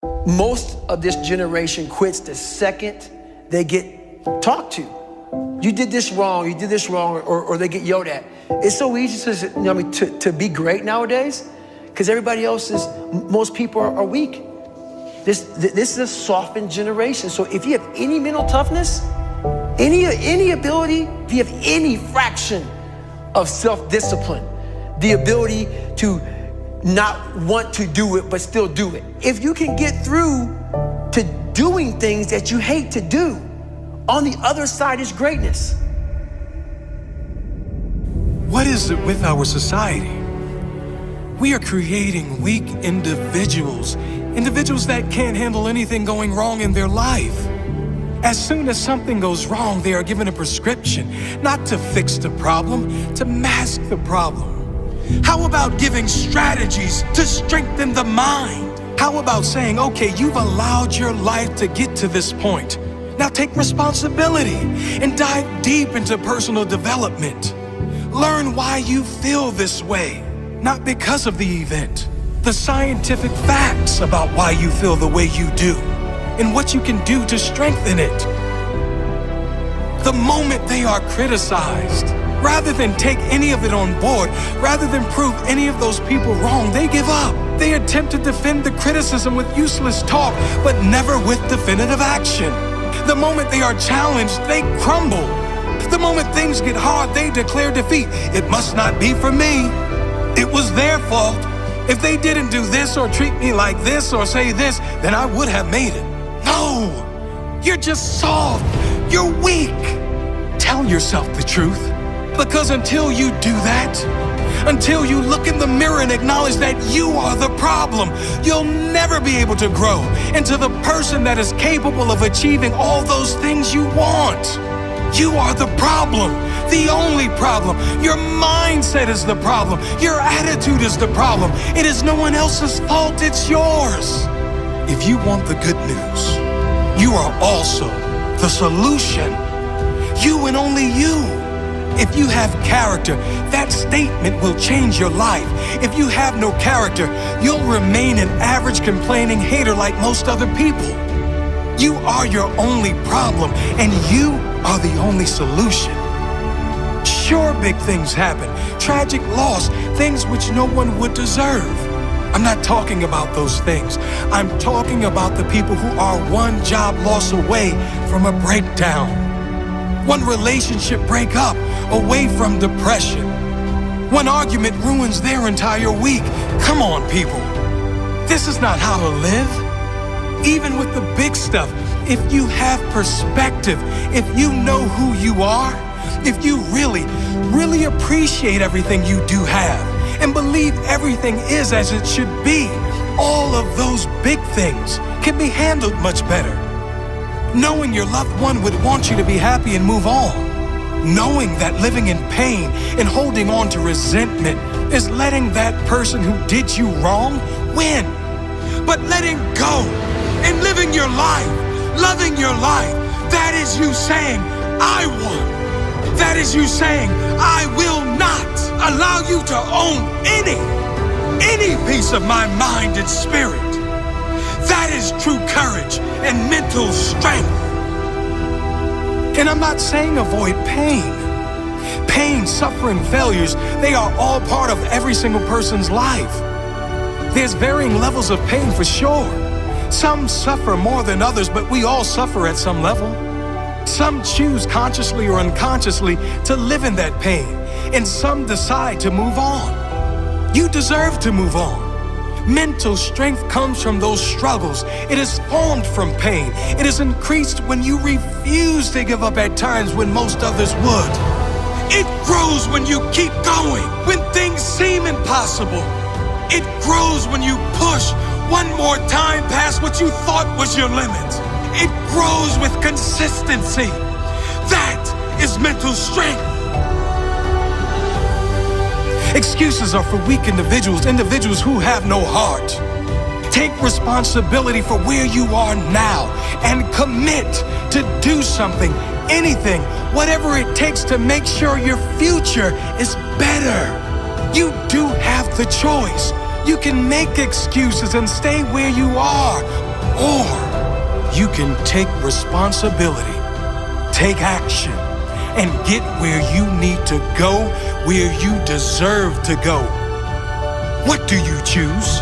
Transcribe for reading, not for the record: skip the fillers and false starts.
Most of this generation quits the second they get talked to. You did this wrong, or they get yelled at. It's so easy to be great nowadays because most people are weak. This is a softened generation. So if you have any mental toughness, any ability, if you have any fraction of self-discipline, the ability to not want to do it, but still do it. If you can get through to doing things that you hate to do, on the other side is greatness. What is it with our society? We are creating weak individuals that can't handle anything going wrong in their life. As soon as something goes wrong, they are given a prescription, not to fix the problem, to mask the problem. How about giving strategies to strengthen the mind? How about saying, okay, you've allowed your life to get to this point. Now take responsibility and dive deep into personal development. Learn why you feel this way, not because of the event. The scientific facts about why you feel the way you do and what you can do to strengthen it. The moment they are criticized, rather than take any of it on board, rather than prove any of those people wrong, they give up. They attempt to defend the criticism with useless talk, but never with definitive action. The moment they are challenged, they crumble. The moment things get hard, they declare defeat. It must not be for me. It was their fault. If they didn't do this or treat me like this or say this, then I would have made it. No, you're just soft. You're weak. Tell yourself the truth. Because until you do that, until you look in the mirror and acknowledge that you are the problem, you'll never be able to grow into the person that is capable of achieving all those things you want. You are the problem, the only problem. Your mindset is the problem. Your attitude is the problem. It is no one else's fault, it's yours. If you want the good news, you are also the solution. You and only you. If you have character, that statement will change your life. If you have no character, you'll remain an average complaining hater like most other people. You are your only problem, and you are the only solution. Sure, big things happen, tragic loss, things which no one would deserve. I'm not talking about those things. I'm talking about the people who are one job loss away from a breakdown. One relationship breakup away from depression. One argument ruins their entire week. Come on, people. This is not how to live. Even with the big stuff, if you have perspective, if you know who you are, if you really appreciate everything you do have and believe everything is as it should be, all of those big things can be handled much better. Knowing your loved one would want you to be happy and move on. Knowing that living in pain and holding on to resentment is letting that person who did you wrong win. But letting go and living your life, loving your life, that is you saying, I won. That is you saying, I will not allow you to own any piece of my mind and spirit. That is true courage and mental strength. And I'm not saying avoid pain. Pain, suffering, failures, they are all part of every single person's life. There's varying levels of pain for sure. Some suffer more than others, but we all suffer at some level. Some choose consciously or unconsciously to live in that pain, and some decide to move on. You deserve to move on. Mental strength comes from those struggles. It is formed from pain. It is increased when you refuse to give up at times when most others would. It grows when you keep going, when things seem impossible. It grows when you push one more time past what you thought was your limit. It grows with consistency. That is mental strength. Excuses are for weak individuals who have no heart. Take responsibility for where you are now and commit to do something, anything, whatever it takes to make sure your future is better. You do have the choice. You can make excuses and stay where you are, Or you can take responsibility, take action, and get where you need to go, where you deserve to go. What do you choose?